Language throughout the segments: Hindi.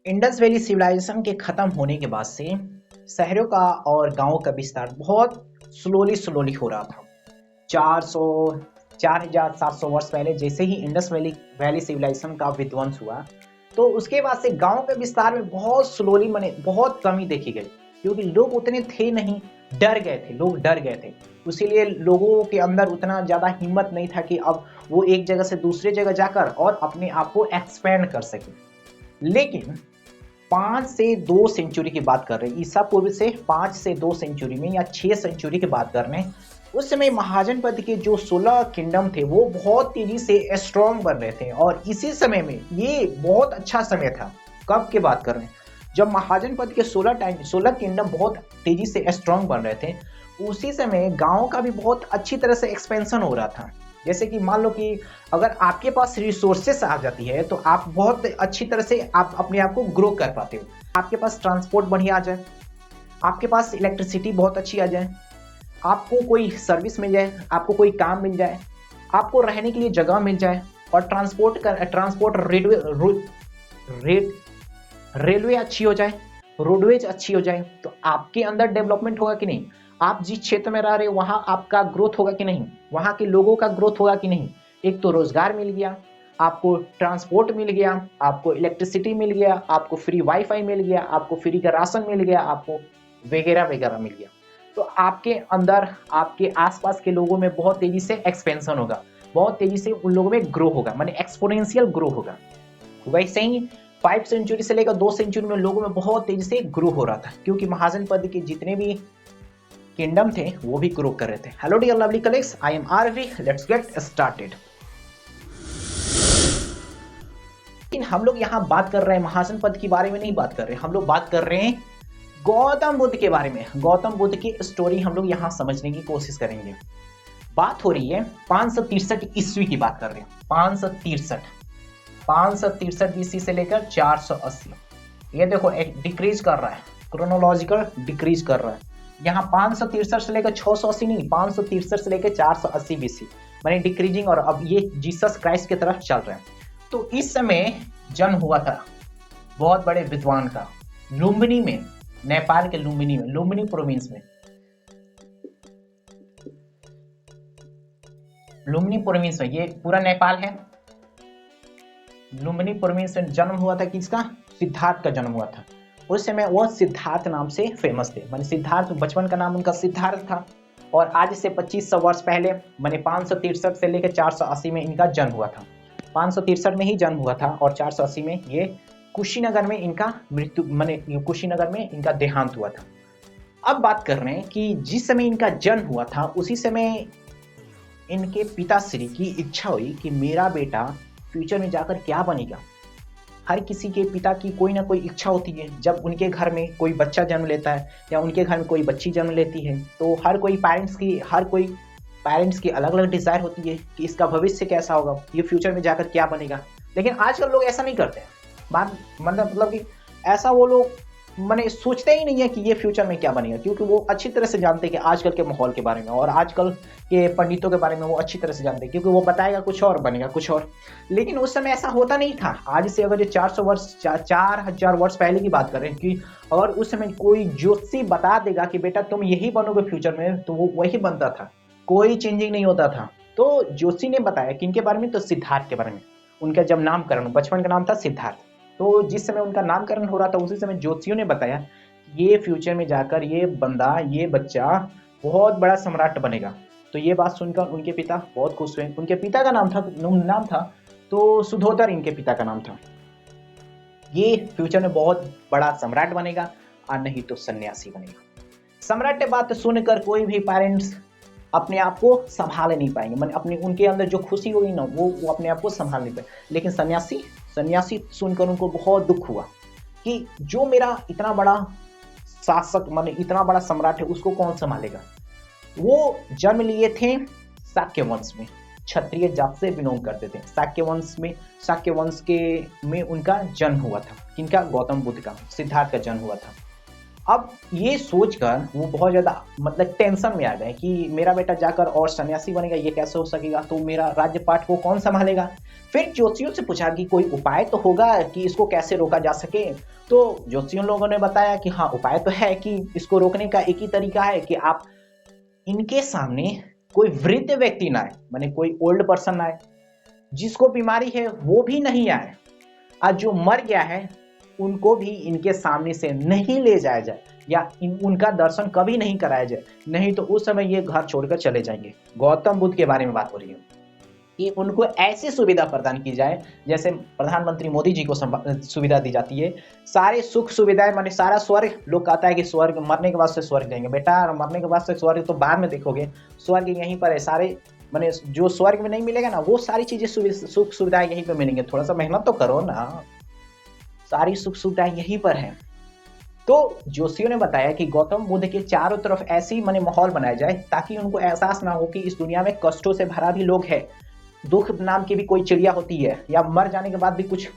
इंडस वैली सिविलाइजेशन के खत्म होने के बाद से शहरों का और गांवों का विस्तार बहुत स्लोली हो रहा था। 400 4700 वर्ष पहले जैसे ही इंडस वैली सिविलाइजेशन का विध्वंस हुआ, तो उसके बाद से गांव के विस्तार में बहुत स्लोली माने बहुत कमी देखी गई, क्योंकि लोग उतने थे नहीं, लोग डर गए थे। इसीलिए लोगों के अंदर उतना ज्यादा हिम्मत नहीं था कि अब वो एक जगह से दूसरे जगह जाकर और अपने आप को एक्सपेंड कर सके। लेकिन 5 से 2 सेंचुरी की बात कर रहे हैं, ईसा पूर्व से 5 से 2 सेंचुरी में या 6 सेंचुरी की बात कर रहे हैं। उस समय महाजनपद के जो 16 किंगडम थे वो बहुत तेजी से स्ट्रॉन्ग बन रहे थे, और इसी समय में ये बहुत अच्छा समय था। कब की बात कर रहे हैं? जब महाजनपद के 16 किंगडम बहुत तेजी से स्ट्रॉन्ग बन रहे थे, उसी समय गांव का भी बहुत अच्छी तरह से एक्सपेंशन हो रहा था। जैसे कि मान लो कि अगर आपके पास रिसोर्सेस आ जाती है तो आप बहुत अच्छी तरह से आप अपने आप को ग्रो कर पाते हो। आपके पास ट्रांसपोर्ट बढ़िया आ जाए, आपके पास इलेक्ट्रिसिटी बहुत अच्छी आ जाए, आपको कोई सर्विस मिल जाए, आपको कोई काम मिल जाए, आपको रहने के लिए जगह मिल जाए, और ट्रांसपोर्ट रेलवे अच्छी हो जाए, रोडवेज अच्छी हो जाए, तो आपके अंदर डेवलपमेंट होगा कि नहीं? आप जिस क्षेत्र में रह रहे हो वहां आपका ग्रोथ होगा कि नहीं? वहां के लोगों का ग्रोथ होगा कि नहीं? एक तो रोजगार मिल गया, आपको ट्रांसपोर्ट मिल गया, आपको इलेक्ट्रिसिटी मिल गया, आपको फ्री वाईफाई मिल गया, आपको फ्री का राशन मिल गया, आपको वगैरह वगैरह मिल गया। तो आपके अंदर आपके आसपास के लोगों में बहुत तेजी से एक्सपेंशन होगा, बहुत तेजी से उन लोगों में ग्रो होगा, माने एक्सपोनेंशियल ग्रो होगा। वैसे ही 5 सेंचुरी से लेकर 2 सेंचुरी में लोगों में बहुत तेजी से ग्रो हो रहा था, क्योंकि महाजनपद के जितने भी किंगडम थे वो भी ग्रो कर रहे थे। Hello dear lovely colleagues, I am Aarvi, let's get started. लेकिन हम लोग यहाँ बात कर रहे हैं महाजनपद के बारे में नहीं बात कर रहे, हम लोग बात कर रहे हैं गौतम बुद्ध के बारे में। गौतम बुद्ध की स्टोरी हम लोग यहाँ समझने की कोशिश करेंगे। बात हो रही है 563 ईस्वी की बात कर रहे हैं। 563 बीसी से लेकर 480। ये देखो एक डिक्रीज कर रहा है, क्रोनोलॉजिकल डिक्रीज कर रहा है। यहाँ 563 से लेकर 680 नहीं, 563 से लेकर 480 बीसी, माने डिक्रीजिंग, और अब ये जीसस क्राइस्ट की तरफ चल रहे हैं। तो इस समय जन्म हुआ था बहुत बड़े विद्वान का, लुम्बिनी में, नेपाल के लुम्बिनी प्रोविंस में। लुम्बिनी प्रोविंस में, ये पूरा नेपाल है। लुम्बिनी प्रोविंस में जन्म हुआ था किसका? सिद्धार्थ का जन्म हुआ था। उस समय वह सिद्धार्थ नाम से फेमस थे, माने सिद्धार्थ, बचपन का नाम उनका सिद्धार्थ था। और आज से 2500 वर्ष पहले, माने 563 से लेकर 480 में इनका जन्म हुआ था। 563 में ही जन्म हुआ था और 480 में ये कुशीनगर में इनका मृत्यु, माने कुशीनगर में इनका देहांत हुआ था। अब बात कर रहे हैं कि जिस समय इनका जन्म हुआ था उसी समय इनके पिताश्री की इच्छा हुई कि मेरा बेटा फ्यूचर में जाकर क्या बनेगा। हर किसी के पिता की कोई ना कोई इच्छा होती है। जब उनके घर में कोई बच्चा जन्म लेता है या उनके घर में कोई बच्ची जन्म लेती है, तो हर कोई पेरेंट्स की अलग अलग डिजायर होती है कि इसका भविष्य कैसा होगा, ये फ्यूचर में जाकर क्या बनेगा। लेकिन आजकल लोग ऐसा नहीं करते हैं। बात मतलब कि ऐसा वो लोग मैंने सोचते ही नहीं है कि ये फ्यूचर में क्या बनेगा, क्योंकि वो अच्छी तरह से जानते हैं कि आजकल के माहौल के बारे में और आजकल के पंडितों के बारे में वो अच्छी तरह से जानते हैं, क्योंकि वो बताएगा कुछ और बनेगा कुछ और। लेकिन उस समय ऐसा होता नहीं था। आज से अगर ये 4000 वर्ष पहले की बात करें कि अगर उस समय कोई ज्योतिषी बता देगा कि बेटा तुम यही बनोगे फ्यूचर में, तो वो वही बनता था, कोई चेंजिंग नहीं होता था। तो ज्योतिषी ने बताया किनके बारे में? तो सिद्धार्थ के बारे में। उनका जब नामकरण, बचपन का नाम था सिद्धार्थ, तो जिस समय उनका नामकरण हो रहा था उसी समय ज्योतिषियों ने बताया ये फ्यूचर में जाकर ये बंदा, ये बच्चा बहुत बड़ा सम्राट बनेगा। तो ये बात सुनकर उनके पिता बहुत खुश हुए। उनके पिता का नाम था तो सुधोधर, इनके पिता का नाम था। ये फ्यूचर में बहुत बड़ा सम्राट बनेगा और नहीं तो सन्यासी बनेगा। सम्राट की बात सुनकर कोई भी पेरेंट्स अपने आप को संभाल नहीं पाएंगे, मतलब अपने उनके अंदर जो खुशी होगी ना वो अपने आप को संभाल नहीं पाएंगे। लेकिन सन्यासी सुनकर उनको बहुत दुख हुआ कि जो मेरा इतना बड़ा शासक, माने इतना बड़ा सम्राट है, उसको कौन संभालेगा। वो जन्म लिए थे शाक्य वंश में, क्षत्रिय जात से बिलोंग करते थे। शाक्य वंश में उनका जन्म हुआ था। किनका? गौतम बुद्ध का, सिद्धार्थ का जन्म हुआ था। अब ये सोचकर वो बहुत ज्यादा मतलब टेंशन में आ गए कि मेरा बेटा जाकर और सन्यासी बनेगा, ये कैसे हो सकेगा, तो मेरा राज्यपाठ को कौन संभालेगा। फिर ज्योतिषियों से पूछा कि कोई उपाय तो होगा कि इसको कैसे रोका जा सके। तो ज्योतिषियों लोगों ने बताया कि हाँ, उपाय तो है कि इसको रोकने का एक ही तरीका है कि आप इनके सामने कोई वृद्ध व्यक्ति ना आए, माने कोई ओल्ड पर्सन ना आए, जिसको बीमारी है वो भी नहीं आए, आज जो मर गया है उनको भी इनके सामने से नहीं ले जाया जाए या उनका दर्शन कभी नहीं कराया जाए, नहीं तो उस समय ये घर छोड़कर चले जाएंगे। गौतम बुद्ध के बारे में बात हो रही है कि उनको ऐसी सुविधा प्रदान की जाए जैसे प्रधानमंत्री मोदी जी को सुविधा दी जाती है। सारे सुख सुविधाएं, माने सारा स्वर्ग, लोग कहता है कि स्वर्ग मरने के बाद से स्वर्ग जाएंगे। बेटा, मरने के बाद से स्वर्ग तो बाद में देखोगे, स्वर्ग यहीं पर है। सारे माने जो स्वर्ग में नहीं मिलेगा ना, वो सारी चीजें सुख सुविधाएं यहीं पर मिलेंगे। थोड़ा सा मेहनत तो करो ना, सारी सुख सुविधाएं यहीं पर है। तो जोशियों ने बताया कि गौतम बुद्ध के चारों तरफ ऐसी माने माहौल बनाया जाए ताकि उनको एहसास ना हो कि इस दुनिया में कष्टों से भरा भी लोग है, दुख नाम की भी कोई चिड़िया होती है, या मर जाने के बाद भी कुछ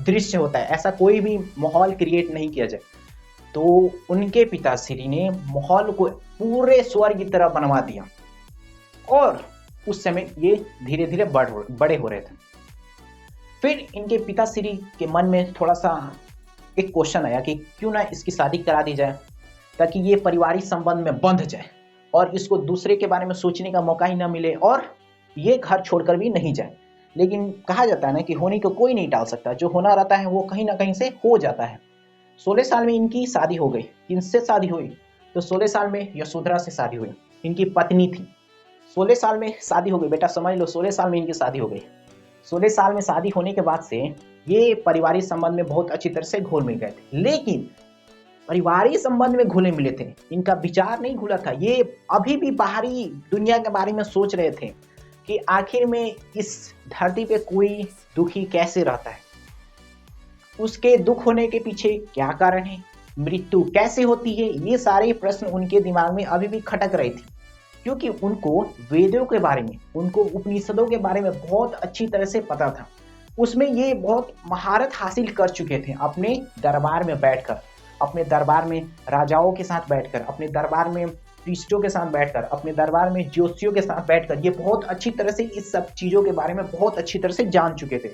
दृश्य होता है। ऐसा कोई भी माहौल क्रिएट नहीं किया जाए। तो उनके पिताश्री ने माहौल को पूरे स्वर्ग की तरह बनवा दिया और उस समय ये धीरे धीरे बड़े हो रहे थे। फिर इनके पिताश्री के मन में थोड़ा सा एक क्वेश्चन आया कि क्यों ना इसकी शादी करा दी जाए ताकि ये पारिवारिक संबंध में बंध जाए और इसको दूसरे के बारे में सोचने का मौका ही ना मिले और ये घर छोड़कर भी नहीं जाए। लेकिन कहा जाता है ना कि होने को कोई नहीं टाल सकता, जो होना रहता है वो कहीं ना कहीं से हो जाता है। 16 साल में इनकी शादी हो गई। किनसे शादी हुई? तो 16 साल में यशोधरा से शादी हुई, इनकी पत्नी थी। 16 साल में शादी हो गई, बेटा समझ लो, 16 साल में इनकी शादी हो गई। 16 साल में शादी होने के बाद से ये पारिवारिक संबंध में बहुत अच्छी तरह से घुल मिल गए थे। लेकिन पारिवारिक संबंध में घुले मिले थे, इनका विचार नहीं घुला था। ये अभी भी बाहरी दुनिया के बारे में सोच रहे थे कि आखिर में इस धरती पे कोई दुखी कैसे रहता है, उसके दुख होने के पीछे क्या कारण है, मृत्यु कैसे होती है। ये सारे प्रश्न उनके दिमाग में अभी भी खटक रहे थे, क्योंकि उनको वेदों के बारे में, उनको उपनिषदों के बारे में बहुत अच्छी तरह से पता था। उसमें ये बहुत महारत हासिल कर चुके थे। अपने दरबार में बैठकर, अपने दरबार में राजाओं के साथ बैठकर, अपने दरबार में पृष्ठों के साथ बैठकर, अपने दरबार में ज्योतिषियों के साथ बैठकर ये बहुत अच्छी तरह से इस सब चीजों के बारे में बहुत अच्छी तरह से जान चुके थे,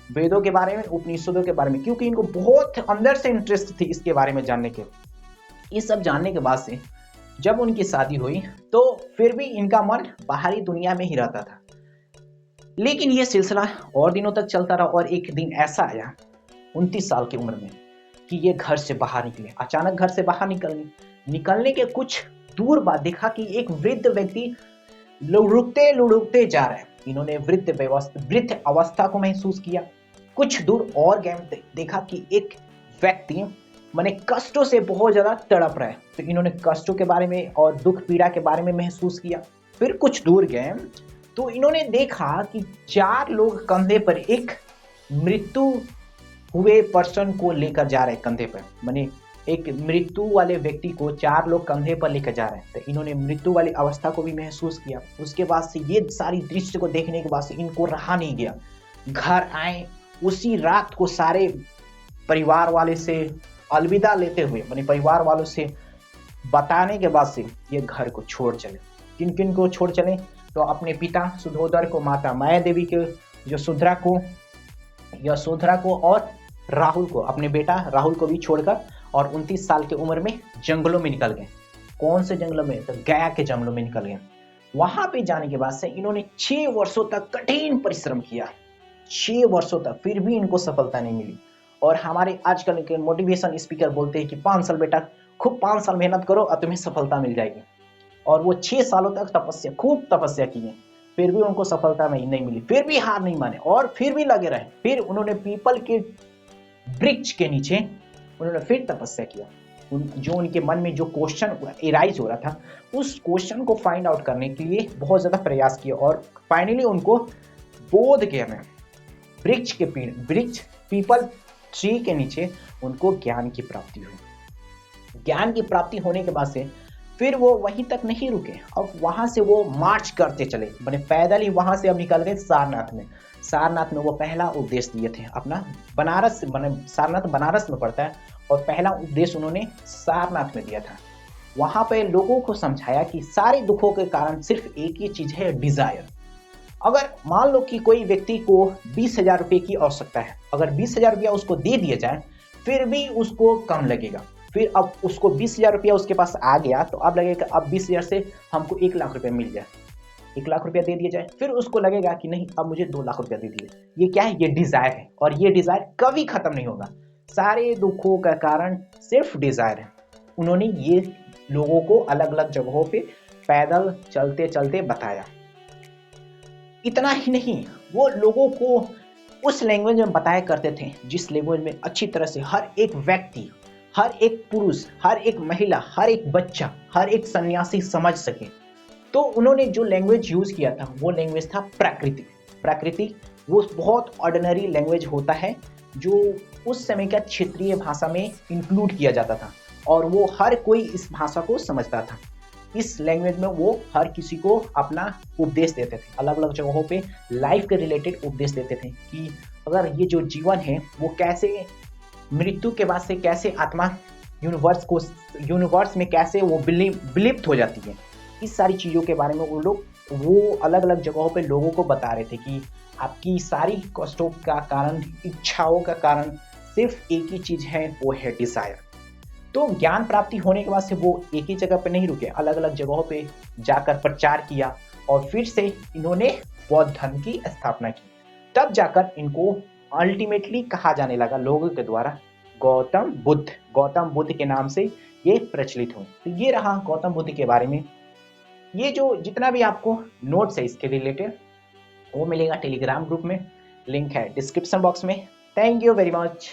वेदों के बारे में, उपनिषदों के बारे में, क्योंकि इनको बहुत अंदर से इंटरेस्ट थी इसके बारे में जानने के। इस सब जानने के बाद से जब उनकी शादी हुई तो फिर भी इनका मन बाहरी दुनिया में ही रहता था। लेकिन ये सिलसिला और दिनों तक चलता रहा और एक दिन ऐसा आया 29 साल की उम्र में कि ये घर से बाहर निकले। अचानक घर से बाहर निकलने के कुछ दूर बाद देखा कि एक वृद्ध व्यक्ति लुढ़कते जा रहा है। इन्होंने वृद्ध अवस्था को महसूस किया। कुछ दूर और गए, देखा कि एक व्यक्ति माने कष्टों से बहुत ज्यादा तड़प रहा है। तो इन्होंने कष्टों के बारे में और दुख पीड़ा के बारे में महसूस किया। फिर कुछ दूर गए तो इन्होंने देखा कि 4 लोग कंधे पर एक मृत्यु हुए पर्सन को लेकर जा रहे हैं। कंधे पर माने एक मृत्यु वाले व्यक्ति को 4 लोग कंधे पर लेकर जा रहे हैं। तो इन्होंने मृत्यु वाली अवस्था को भी महसूस किया। उसके बाद से ये सारी दृश्य को देखने के बाद से इनको रहा नहीं गया। घर आए, उसी रात को सारे परिवार वाले से अलविदा लेते हुए, माने परिवार वालों से बताने के बाद से ये घर को छोड़ चले। किन किन को छोड़ चले? तो अपने पिता सुधोधर को, माता माया देवी के, यशोधरा को और राहुल को, अपने बेटा राहुल को भी छोड़कर, और 29 साल की उम्र में जंगलों में निकल गए। कौन से जंगलों में? तो गया के जंगलों में निकल गए। वहां पे जाने के बाद से इन्होंने 6 वर्षों तक कठिन परिश्रम किया। 6 वर्षों तक, फिर भी इनको सफलता नहीं मिली। और हमारे आजकल के मोटिवेशन स्पीकर बोलते हैं कि 5 साल बेटा, खूब 5 साल मेहनत करो और तुम्हें सफलता मिल जाएगी। और वो 6 सालों तक खूब तपस्या की है, फिर भी उनको सफलता नहीं मिली। फिर भी हार नहीं माने और फिर भी लगे रहे। फिर उन्होंने पीपल के वृक्ष के नीचे उन्होंने फिर तपस्या किया। जो उनके मन में जो क्वेश्चन एराइज हो रहा था, उस क्वेश्चन को फाइंड आउट करने के लिए बहुत ज्यादा प्रयास किया और फाइनली उनको बोध गया में वृक्ष पीपल ट्री के नीचे उनको ज्ञान की प्राप्ति हुई। ज्ञान की प्राप्ति होने के बाद से फिर वो वहीं तक नहीं रुके, अब वहां से वो मार्च करते चले, मैंने पैदल ही वहां से अब निकल गए सारनाथ में। सारनाथ में वो पहला उपदेश दिए थे अपना, बनारस मैंने सारनाथ बनारस में पड़ता है, और पहला उपदेश उन्होंने सारनाथ में दिया था। वहां पे लोगों को समझाया कि सारे दुखों के कारण सिर्फ एक ही चीज है, डिजायर। अगर मान लो कि कोई व्यक्ति को 20,000 रुपये की आवश्यकता है, अगर 20,000 रुपया उसको दे दिया जाए फिर भी उसको कम लगेगा। फिर अब उसको 20,000 रुपया उसके पास आ गया तो अब लगेगा अब 20,000 से हमको 1,00,000 रुपया मिल जाए, 1,00,000 रुपया दे दिया जाए, फिर उसको लगेगा कि नहीं अब मुझे 2,00,000 रुपया दे दिए। ये क्या है? ये डिजायर है, और ये डिजायर कभी खत्म नहीं होगा। सारे दुखों का कारण सिर्फ डिजायर है। उन्होंने ये लोगों को अलग अलग जगहों पे पैदल चलते चलते बताया। इतना ही नहीं, वो लोगों को उस लैंग्वेज में बताया करते थे जिस लैंग्वेज में अच्छी तरह से हर एक व्यक्ति, हर एक पुरुष, हर एक महिला, हर एक बच्चा, हर एक सन्यासी समझ सके। तो उन्होंने जो लैंग्वेज यूज किया था वो लैंग्वेज था प्राकृतिक। प्राकृतिक वो बहुत ऑर्डिनरी लैंग्वेज होता है जो उस समय का क्षेत्रीय भाषा में इंक्लूड किया जाता था, और वो हर कोई इस भाषा को समझता था। इस लैंग्वेज में वो हर किसी को अपना उपदेश देते थे, अलग अलग जगहों पे लाइफ के रिलेटेड उपदेश देते थे कि अगर ये जो जीवन है वो कैसे मृत्यु के बाद से कैसे आत्मा यूनिवर्स में कैसे वो विलिप्त हो जाती है। इस सारी चीज़ों के बारे में वो अलग अलग जगहों पे लोगों को बता रहे थे कि आपकी सारी कष्टों का कारण, इच्छाओं का कारण सिर्फ एक ही चीज़ है, वो है डिजायर। तो ज्ञान प्राप्ति होने के बाद से वो एक ही जगह पे नहीं रुके, अलग अलग जगहों पे जाकर प्रचार किया, और फिर से इन्होंने बौद्ध धर्म की स्थापना की। तब जाकर इनको अल्टीमेटली कहा जाने लगा लोगों के द्वारा गौतम बुद्ध के नाम से ये प्रचलित हुए। तो ये रहा गौतम बुद्ध के बारे में। ये जो जितना भी आपको नोट्स है इसके रिलेटेड वो मिलेगा टेलीग्राम ग्रुप में, लिंक है डिस्क्रिप्शन बॉक्स में। Thank you very much.